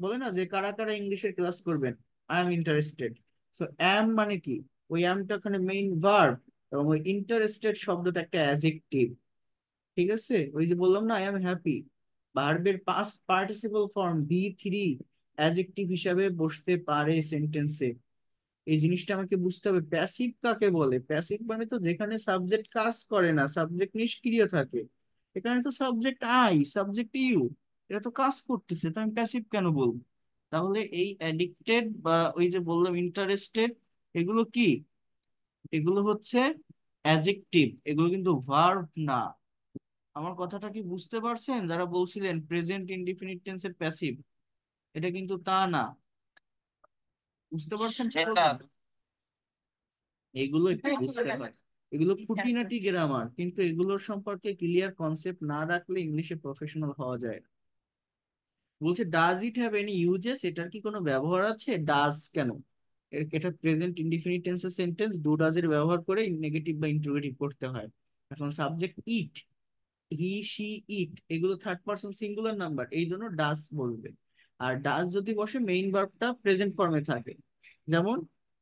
বলে না যে কারা কারা ইংলিশের ক্লাস করবেন, আই এম ইন্টারেস্টেড। সো অ্যাম মানে কি? ওই অ্যামটা ওখানে মেইন ভার্ব, এবং ওই ইন্টারেস্টেড শব্দটা একটা অ্যাডজেক্টিভ। ঠিক আছে, ওই যে বললাম না আই এম হ্যাপি, ভার্বের past participle form V three adjective হিসাবে বসতে পারে সেন্টেন্সে। এই জিনিসটা আমাকে বুঝতে হবে। প্যাসিভ কাকে বলে? প্যাসিভ মানে তো যেখানে সাবজেক্ট কাজ করে না, সাবজেক্ট নিষ্ক্রিয় থাকে। এখানে তো সাবজেক্ট আই, সাবজেক্ট ইউ, এটা তো কাজ করতেছে, তো আমি প্যাসিভ কেন বলবো? তাহলে এই অ্যাডিক্টেড বা ওই যে বললাম ইন্টারেস্টেড, এগুলো কি? এগুলো হচ্ছে অ্যাডজেক্টিভ, এগুলো কিন্তু ভার্ব না। আমার কথাটা কি বুঝতে পারছেন? যারা বলছিলেন প্রেজেন্ট ইনডিফিনিট টেন্সের প্যাসিভ, এটা কিন্তু তা না। বুঝতে পারছেন এটা? এগুলো একটু বুঝতে হয়। এগুলো খুঁটিনাটি গ্রামার, কিন্তু এগুলোর সম্পর্কে ক্লিয়ার কনসেপ্ট না রাখলে ইংলিশে প্রফেশনাল হওয়া যায় না। বলছে does it have any uses, এটার কি কোনো ব্যবহার আছে? ডাজ কেন? এটা প্রেজেন্ট ইনডিফিনিট টেন্সের সেন্টেন্স, ডু ডাজ এর ব্যবহার করে নেগেটিভ বা ইন্টারোগেটিভ করতে হয়। এখন সাবজেক্ট ইট, হি সি ইট, এগুলো থার্ড পারসন সিঙ্গুলার নাম্বার, এই জন্য ডাজ বলবে। আর ডাজ যদি বসে মেইন ভার্বটা প্রেজেন্ট ফর্মে থাকে। যেমন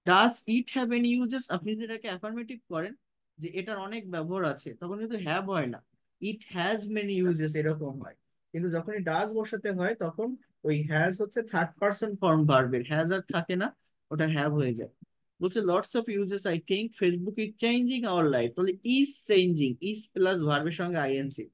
does it have any uses, আপনি যদি এটাকে অ্যাফার্মেটিভ করেন যে এটার অনেক ব্যবহার আছে, তখন কিন্তু হ্যাভ হয় না, ইট হ্যাজ মেনি ইউজেস এরকম হয়। কিন্তু যখনই ডাজ বসাতে হয় তখন ওই হ্যাজ হচ্ছে থার্ড পারসন ফর্ম ভার্বের, হ্যাজ আর থাকে না, ওটা হ্যাভ হয়ে যায়। বলছে lots of usages I think Facebook is changing our life, তাহলে ইজ চেঞ্জিং, ইজ প্লাস ভার্বের সঙ্গে আইএনজি,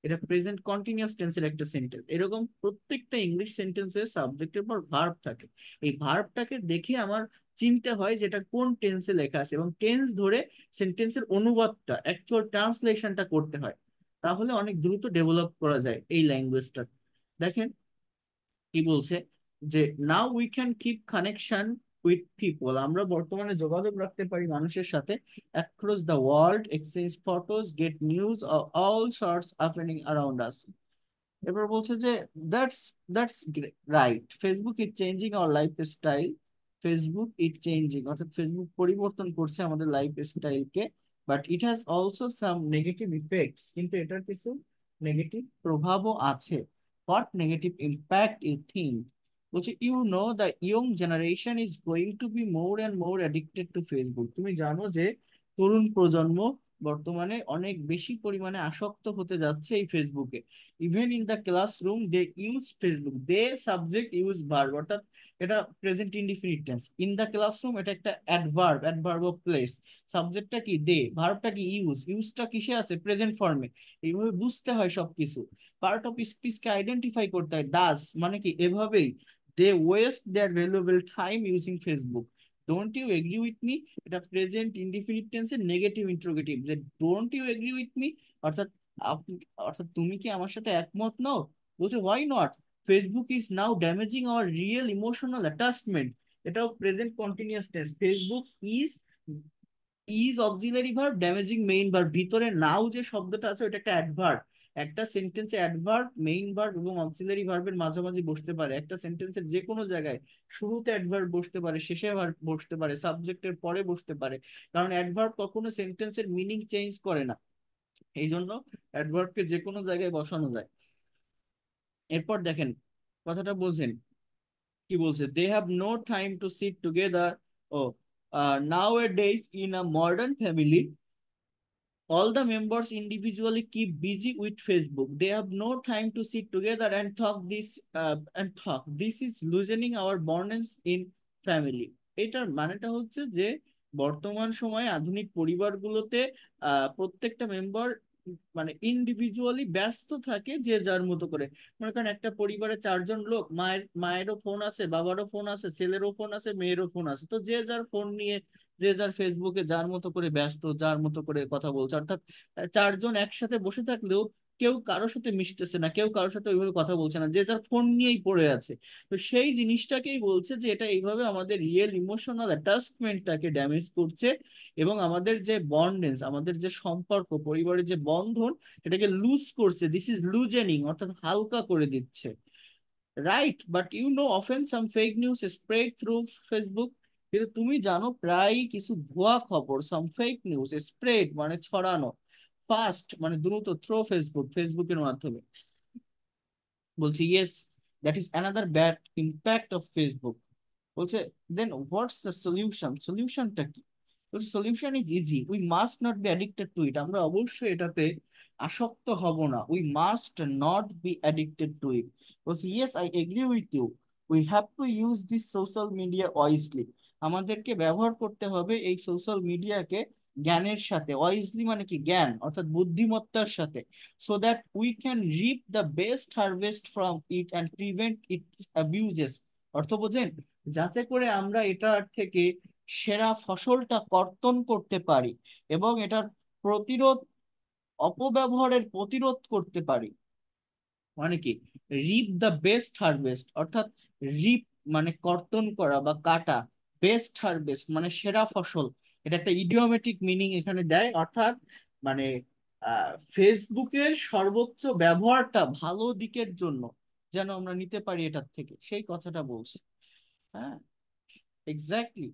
এটা প্রেজেন্ট কন্টিনিউয়াস টেন্সের একটা সেন্টেন্স। এরকম প্রত্যেকটা ইংলিশ সেন্টেন্সে সাবজেক্টের পর ভার্ব থাকে। এই ভার্বটাকে দেখে আমার চিনতে হয় যেটা কোন টেন্সে লেখা আছে, এবং টেন্স ধরে সেন্টেন্সের অনুবাদটা, অ্যাকচুয়াল ট্রান্সলেশনটা করতে হয়। তাহলে অনেক দ্রুত ডেভেলপ করা যায় এই ল্যাঙ্গুয়েজটা। দেখেন কি বলছে, যে now we can keep connection with people, আমরা বর্তমানে যোগাযোগ রাখতে পারি মানুষের সাথে across the world, exchange photos, get news all sorts happening around us. এবার বলছে যে that's that's right, Facebook is changing our life style, Facebook is changing অর্থাৎ ফেসবুক পরিবর্তন করছে আমাদের লাইফ স্টাইলকে, but it has also some negative effects, কিন্তু এটার কিছু নেগেটিভ প্রভাবও আছে। What negative impact you think? বলছে you know the young generation is going to be more and more addicted to Facebook, তুমি জানো যে তরুণ প্রজন্ম বর্তমানে অনেক বেশি পরিমাণে আসক্ত হতে যাচ্ছে এই ফেসবুকে। Even in the classroom they use Facebook, they subject use verb, অর্থাৎ এটা present indefinite tense. In the classroom এটা একটা অ্যাডভার্ব, অ্যাডভার্ব অফ প্লেস। সাবজেক্টটা কি? দে, ভার্বটা কি? ইউজ, ইউজটা কিসে আছে? প্রেজেন্ট ফর্মে। এইভাবে বুঝতে হয় সবকিছু। পার্ট অফ স্পিচকে আইডেন্টিফাই করতে হয়, ডাজ মানে কি? এভাবেই they waste their valuable time using Facebook. Don't you agree with me, এটা প্রেজেন্ট ইনডিফিনিট টেন্সের নেগেটিভ ইন্ট্রোগেটিভ, যে don't you agree with me অর্থাৎ আপনি, অর্থাৎ তুমি কি আমার সাথে একমত নও? বলছে why not, Facebook is now damaging our real emotional attachment, এটাও প্রেজেন্ট কন্টিনিউয়াস টেন্স। Facebook is, is auxiliary verb, damaging main verb, ভিতরে নাও যে শব্দটা আছে ওটা একটা অ্যাডভার্ব। একটা সেন্টেন্সে অ্যাডভার্ব, মেইন ভার্ব এবং অক্সিলারি ভার্বের মাঝামাঝি বসতে পারে একটা সেন্টেন্সের যে কোনো জায়গায়। শুরুতে অ্যাডভার্ব বসতে পারে, শেষে ভার্ব বসতে পারে, সাবজেক্টের পরে বসতে পারে। কারণ অ্যাডভার্ব কখনো সেন্টেন্সের মিনিং চেঞ্জ করে না, এই জন্য অ্যাডভার্বকে যে কোনো জায়গায় বসানো যায়। এরপর দেখেন কথাটা বোঝেন কি বলছে, they have no time to sit together. ও nowadays in a modern family all the members individually keep busy with Facebook. They have no time to sit together and talk this and talk. This is loosening our bonds in family. এটার মানেটা হচ্ছে যে বর্তমান সময়ে আধুনিক পরিবারগুলোতে প্রত্যেকটা member মানে individually ব্যস্ত থাকে যে যার মতো করে। মনে করেন একটা পরিবারে চারজন লোক, মায়েরও ফোন আছে, বাবারও ফোন আছে, ছেলেরও ফোন আছে, মেয়েরও ফোন আছে, তো যে যার ফোন নিয়ে যে যার ফেসবুকে যার মতো করে ব্যস্ত, যার মতো করে কথা বলছে। অর্থাৎ চারজন একসাথে বসে থাকলেও কেউ কারোর সাথে মিশতেছে না, কেউ কারোর সাথে ওইভাবে কথা বলছে না, যে যার ফোন নিয়েই পড়ে আছে। তো সেই জিনিসটাকেই বলছে যে এটা এইভাবে আমাদের রিয়েল ইমোশনাল অ্যাটাচমেন্টটাকে ড্যামেজ করছে, এবং আমাদের যে বন্ডেন্স, আমাদের যে সম্পর্ক, পরিবারের যে বন্ধন, এটাকে লুজ করছে। দিস ইজ লুজেনিং অর্থাৎ হালকা করে দিচ্ছে। Right, but you know often some fake news spread through Facebook, কিন্তু তুমি জানো প্রায় কিছু ভুয়া খবর, সাম ফেক নিউজ স্প্রেড মানে ছড়ানো, ফাস্ট মানে দ্রুত, থ্রো ফেসবুক ফেসবুকের মাধ্যমে। বলছি yes, that is another bad impact of Facebook. বলছে দেন হোয়াটস দ্য সলিউশন, সলিউশনটা কি? বলছে solution is easy, we must not be addicted to it, আমরা অবশ্যই এটাতে আসক্ত হব না, we must not be addicted to it. বলছি yes I agree with you, we have to use this social media wisely. আমাদেরকে ব্যবহার করতে হবে এই সোশ্যাল মিডিয়াকে জ্ঞানের সাথে। ওয়াইজলি মানে কি, জ্ঞান অর্থাৎ বুদ্ধিমত্তার সাথে। So that we can reap the best harvest from it and prevent its abuses. অর্থ বোঝেন? যাতে করে আমরা এটার থেকে সেরা ফসলটা কর্তন করতে পারি এবং এটার প্রতিরোধ, অপব্যবহারের প্রতিরোধ করতে পারি। মানে কি, রিপ দ্য বেস্ট হারভেস্ট অর্থাৎ রিপ মানে কর্তন করা বা কাটা, বেস্ট হারভেস্ট মানে সেরা ফসল। এটা একটা ইডিওমেটিক মিনিং এখানে দেয়, অর্থাৎ মানে ফেসবুকের সর্বোচ্চ ব্যবহারটা ভালো দিকের জন্য যেন আমরা নিতে পারি এটার থেকে, সেই কথাটা বলছি। হ্যাঁ, exactly.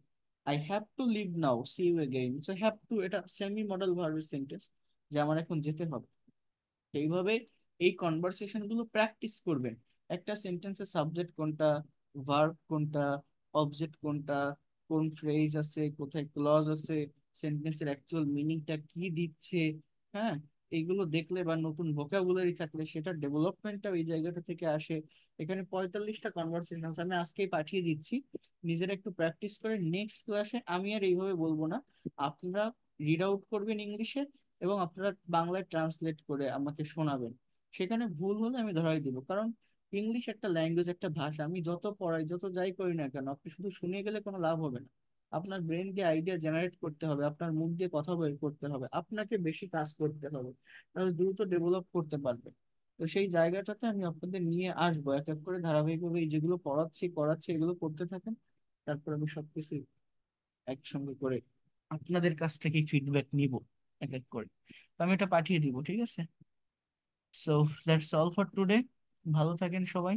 I have to leave now, see you again. So have to এটা সেমি মডেল ভার্বের সেন্টেন্স, যে আমার এখন যেতে হবে। এইভাবে এই কনভারসেশন গুলো প্র্যাকটিস করবেন। একটা সেন্টেন্সের সাবজেক্ট কোনটা, ভার্ব কোনটা, অবজেক্ট কোনটা, কোন ফ্রেজ আছে, কোথায় ক্লজ আছে, সেন্টেন্সের অ্যাকচুয়াল মিনিংটা কি দিচ্ছে। হ্যাঁ, এইগুলো দেখলে বা নতুন ভোকাবুলারি থাকলে সেটা ডেভেলপমেন্টটা এই জায়গাটা থেকে আসে। এখানে 45টা কনভারসেশন আমি আজকেই পাঠিয়ে দিচ্ছি, নিজেরা একটু প্র্যাকটিস করে নেক্সট ক্লাসে আমি আর এইভাবে বলবো না, আপনারা রিড আউট করবেন ইংলিশে এবং আপনারা বাংলায় ট্রান্সলেট করে আমাকে শোনাবেন। সেখানে ভুল হলে আমি ধরাই দিব, কারণ ইংলিশ একটা ল্যাঙ্গুয়েজ, একটা ভাষা। আমি যত পড়াই যত যাই করি না কেন, আপনি শুধু শুনে গেলে কোনো লাভ হবে না। আপনার ব্রেন দিয়ে আইডিয়া জেনারেট করতে হবে, আপনার মুখ দিয়ে কথা বের করতে হবে, আপনাকে বেশি কাজ করতে হবে, তাহলে দ্রুত ডেভেলপ করতে পারবে। তো সেই জায়গাটাতে আমি আপনাদের নিয়ে আসবো এক এক করে ধারাবাহিকভাবে, এই যেগুলো পড়াচ্ছি করাচ্ছি এগুলো করতে থাকেন। তারপর আমি সবকিছু একসঙ্গে করে আপনাদের কাছ থেকে ফিডব্যাক নিব এক এক করে। তো আমি এটা পাঠিয়ে দিব, ঠিক আছে? So that's all for today. ভালো থাকেন সবাই।